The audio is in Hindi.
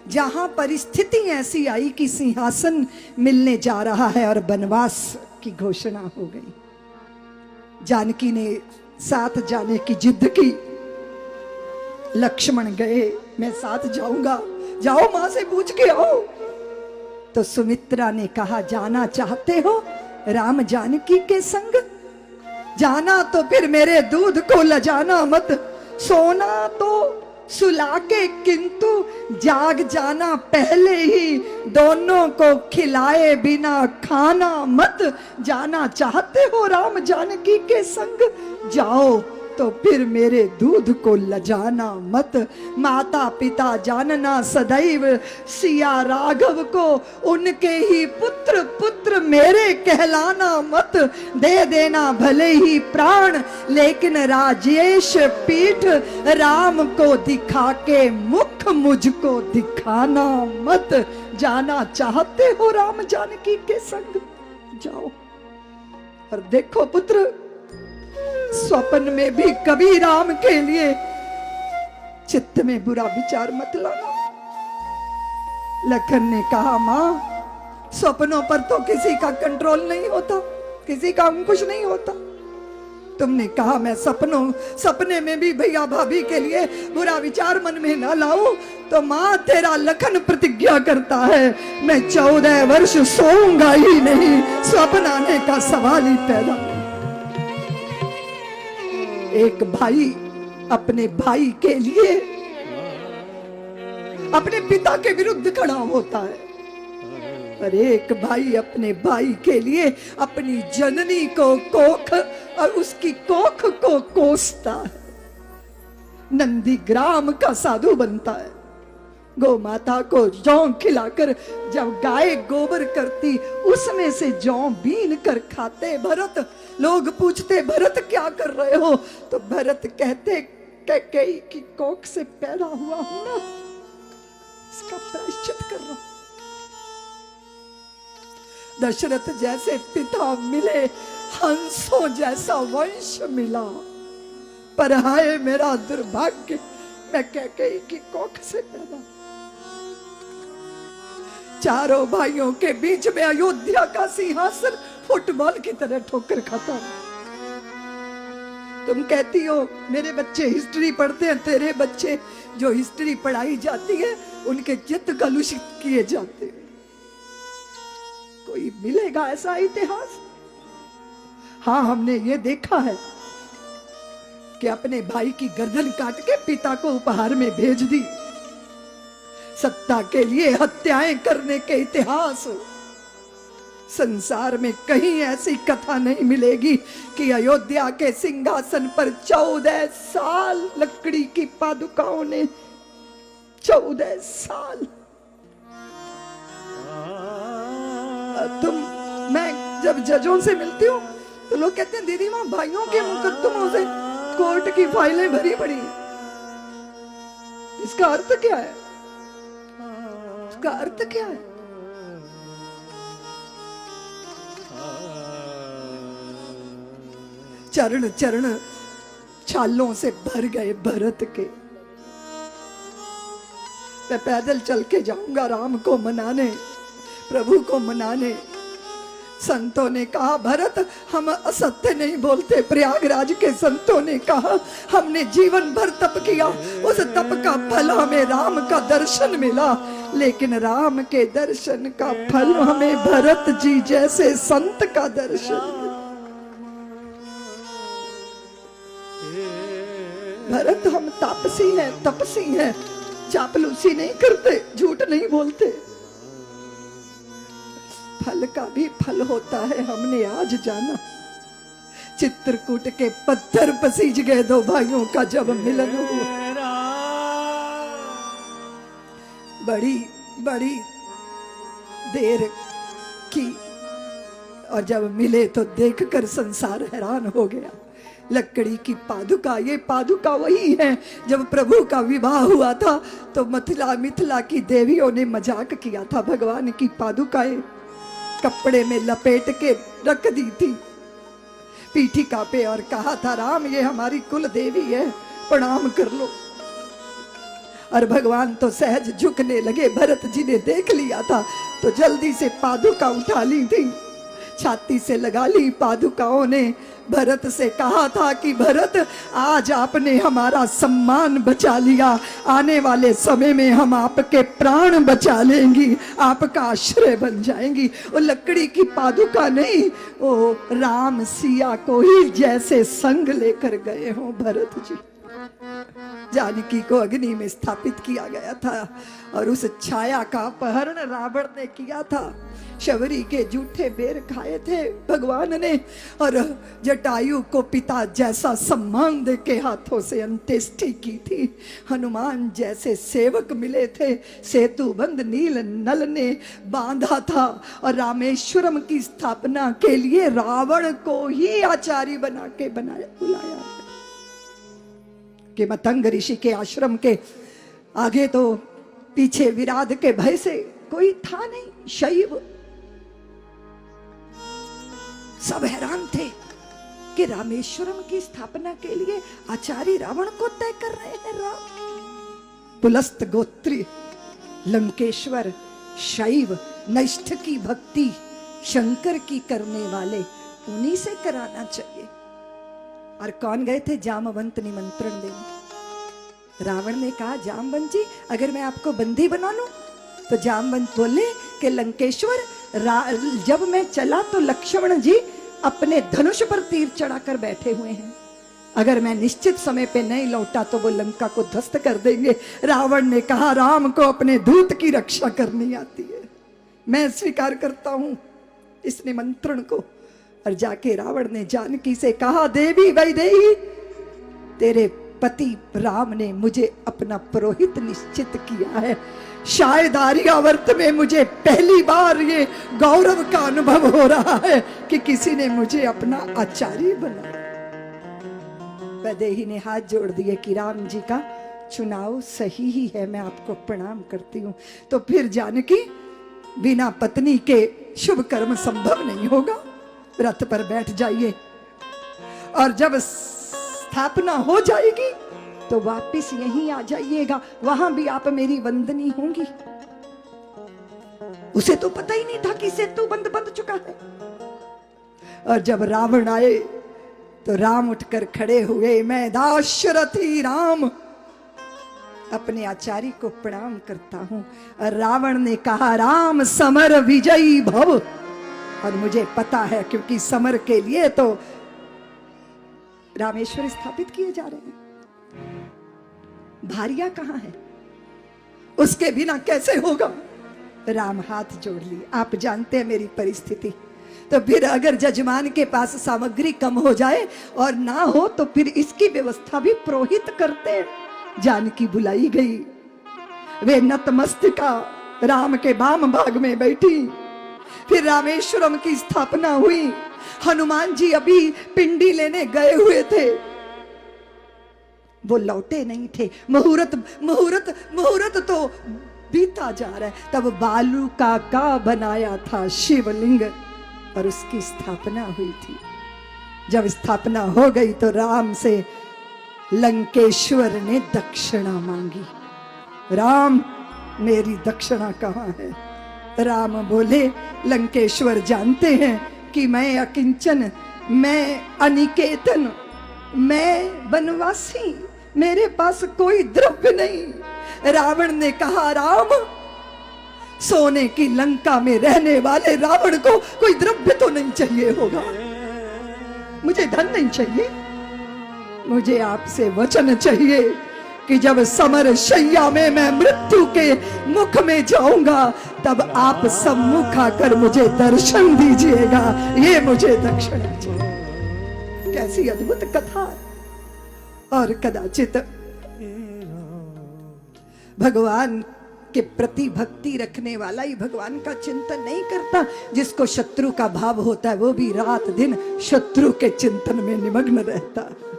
जहां परिस्थिति ऐसी आई कि सिंहासन मिलने जा रहा है और वनवास की घोषणा हो गई। जानकी ने साथ जाने की जिद की। लक्ष्मण गए, मैं साथ जाऊंगा, जाओ मां से पूछ के आओ। तो सुमित्रा ने कहा, जाना चाहते हो राम जानकी के संग? जाना तो फिर मेरे दूध को लजाना मत, सोना तो सुला के किंतु जाग जाना पहले ही, दोनों को खिलाए बिना खाना मत। जाना चाहते हो राम जानकी के संग? जाओ तो फिर मेरे दूध को लजाना मत। माता पिता जानना सदैव सिया राघव को, उनके ही पुत्र पुत्र मेरे कहलाना मत। दे देना भले ही प्राण, लेकिन राजेश पीठ राम को दिखा के मुख मुझको दिखाना मत। जाना चाहते हो राम जानकी के संग? जाओ। और देखो पुत्र, स्वप्न में भी कभी राम के लिए चित्त में बुरा विचार मत लाना। लखन ने कहा, मां स्वप्नों पर तो किसी का कंट्रोल नहीं होता, किसी का अंकुश नहीं होता। तुमने कहा मैं सपने में भी भैया भाभी के लिए बुरा विचार मन में ना लाऊं, तो मां तेरा लखन प्रतिज्ञा करता है, मैं 14 वर्ष सोऊंगा ही नहीं, स्वप्न आने का सवाल ही पैदा नहीं। एक भाई अपने भाई के लिए अपने पिता के विरुद्ध खड़ा होता है, और एक भाई अपने भाई के लिए अपनी जननी को कोख और उसकी कोख को कोसता है। नंदीग्राम का साधु बनता है। गौ माता को जौ खिलाकर जब गाय गोबर करती, उसमें से जौ बीन कर खाते भरत। लोग पूछते, भरत क्या कर रहे हो? तो भरत कहते, कैकेयी की कोख से पैदा हुआ हूं ना, इसका प्रायश्चित कर रहा हूं। दशरथ जैसे पिता मिले, हंसों जैसा वंश मिला, पर हाय मेरा दुर्भाग्य, मैं कैकेयी की कोख से पैदा। चारों भाइयों के बीच में अयोध्या का सिंहासन फुटबॉल की तरह ठोकर खाता है। तुम कहती हो मेरे बच्चे हिस्ट्री पढ़ते हैं, तेरे बच्चे जो हिस्ट्री पढ़ाई जाती है उनके चित्त कलुषित किए जाते हैं। कोई मिलेगा ऐसा इतिहास? हाँ, हमने ये देखा है कि अपने भाई की गर्दन काट के पिता को उपहार में भेज दी। सत्ता के लिए हत्याएं करने के इतिहास संसार में कहीं ऐसी कथा नहीं मिलेगी कि अयोध्या के सिंहासन पर 14 साल लकड़ी की पादुकाओं ने 14 साल। मैं जब जजों से मिलती हूँ तो लोग कहते हैं, दीदी मां भाइयों के मुकदमों से कोर्ट की फाइलें भरी पड़ी हैं। इसका अर्थ क्या है? इसका अर्थ क्या है? चरण चरण छालों से भर गए भरत के। मैं पैदल चल के जाऊंगा राम को मनाने, प्रभु को मनाने। संतों ने कहा, भरत हम असत्य नहीं बोलते। प्रयागराज के संतों ने कहा, हमने जीवन भर तप किया, उस तप का फल हमें राम का दर्शन मिला, लेकिन राम के दर्शन का फल हमें भरत जी जैसे संत का दर्शन मिला। भरत हम तापसी हैं, तपसी हैं, चापलूसी नहीं करते, झूठ नहीं बोलते। फल का भी फल होता है, हमने आज जाना। चित्रकूट के पत्थर पसीज गए दो भाइयों का जब मिलन हुआ। बड़ी बड़ी देर की, और जब मिले तो देखकर संसार हैरान हो गया। लकड़ी की पादुका, ये पादुका वही है जब प्रभु का विवाह हुआ था तो मिथिला की देवियों ने मजाक किया था, भगवान की पादुकाएं कपड़े में लपेट के रख दी थी पीठिका पे, और कहा था, राम ये हमारी कुल देवी है, प्रणाम कर लो। और भगवान तो सहज झुकने लगे। भरत जी ने देख लिया था तो जल्दी से पादुका उठा ली थी, छाती से लगा ली पादुकाओं ने। भरत से कहा था कि भरत, आज आपने हमारा सम्मान बचा लिया, आने वाले समय में हम आपके प्राण बचा लेंगी, आपका आश्रय बन जाएंगी। वो लकड़ी की पादुका नहीं, वो राम सिया को ही जैसे संग लेकर गए हों भरत जी। जानकी को अग्नि में स्थापित किया गया था और उस छाया का अपहरण रावण ने किया था। शबरी के जूठे बेर खाए थे भगवान ने, और जटायु को पिता जैसा सम्मान दे के हाथों से अंत्येष्टि की थी। हनुमान जैसे सेवक मिले थे, सेतु बंद नील नल ने बांधा था, और रामेश्वरम की स्थापना के लिए रावण को ही आचार्य बना के बुलाया कि मतंग ऋषि के आश्रम के आगे तो पीछे विराध के भय से कोई था नहीं। शैव सब हैरान थे कि रामेश्वरम की स्थापना के लिए आचार्य रावण को तय कर रहे हैं राम। पुलस्त गोत्री लंकेश्वर शैव नैष्ठ की भक्ति शंकर की करने वाले, उन्हीं से कराना चाहिए। और कौन गए थे? जामवंत निमंत्रण देने। रावण ने कहा, जामवंत जी अगर मैं आपको बंदी बना लूं? तो जामवंत बोले कि लंकेश्वर, जब मैं चला तो लक्ष्मण जी अपने धनुष पर तीर चढ़ाकर बैठे हुए हैं, अगर मैं निश्चित समय पे नहीं लौटा तो वो लंका को ध्वस्त कर देंगे। रावण ने कहा, राम को अपने दूत की रक्षा करनी आती है, मैं स्वीकार करता हूं इस निमंत्रण को। और जाके रावण ने जानकी से कहा, देवी वैदेही, तेरे पति राम ने मुझे अपना पुरोहित निश्चित किया है। शायद आर्यावर्त में मुझे पहली बार ये गौरव का अनुभव हो रहा है कि किसी ने मुझे अपना आचार्य बनाया। वैदेही ने हाथ जोड़ दिए कि राम जी का चुनाव सही ही है, मैं आपको प्रणाम करती हूँ। तो फिर जानकी, बिना पत्नी के शुभ कर्म संभव नहीं होगा, रथ पर बैठ जाइए और जब स्थापना हो जाएगी तो वापिस यहीं आ जाइएगा, वहां भी आप मेरी वंदनी होंगी। उसे तो पता ही नहीं था कि सेतु बंद चुका है। और जब रावण आए तो राम उठकर खड़े हुए, मैं दाशरथी राम अपने आचार्य को प्रणाम करता हूं। और रावण ने कहा, राम समर विजयी भव। और मुझे पता है क्योंकि समर के लिए तो रामेश्वर स्थापित किए जा रहे हैं, भारिया कहां है, उसके बिना कैसे होगा। राम हाथ जोड़ लिए, आप जानते हैं मेरी परिस्थिति, तो फिर अगर जजमान के पास सामग्री कम हो जाए और ना हो तो फिर इसकी व्यवस्था भी पुरोहित करते। जानकी बुलाई गई, वे नतमस्तका राम के वाम भाग में बैठी। फिर रामेश्वरम की स्थापना हुई। हनुमान जी अभी पिंडी लेने गए हुए थे, वो लौटे नहीं थे। मुहूर्त मुहूर्त मुहूर्त तो बीता जा रहा है। तब बालू का बनाया था शिवलिंग और उसकी स्थापना हुई थी। जब स्थापना हो गई तो राम से लंकेश्वर ने दक्षिणा मांगी। राम, मेरी दक्षिणा कहाँ है? राम बोले, लंकेश्वर जानते हैं कि मैं अकिंचन, मैं अनिकेतन, मैं वनवासी, मेरे पास कोई द्रव्य नहीं। रावण ने कहा, राम, सोने की लंका में रहने वाले रावण को कोई द्रव्य तो नहीं चाहिए होगा, मुझे धन नहीं चाहिए, मुझे आपसे वचन चाहिए कि जब समर शैया में मैं मृत्यु के मुख में जाऊंगा तब आप सम्मुख आकर मुझे दर्शन दीजिएगा, ये मुझे दक्षिणा चाहिए। कैसी अद्भुत कथा। और कदाचित भगवान के प्रति भक्ति रखने वाला ही भगवान का चिंतन नहीं करता। जिसको शत्रु का भाव होता है वो भी रात दिन शत्रु के चिंतन में निमग्न रहता है।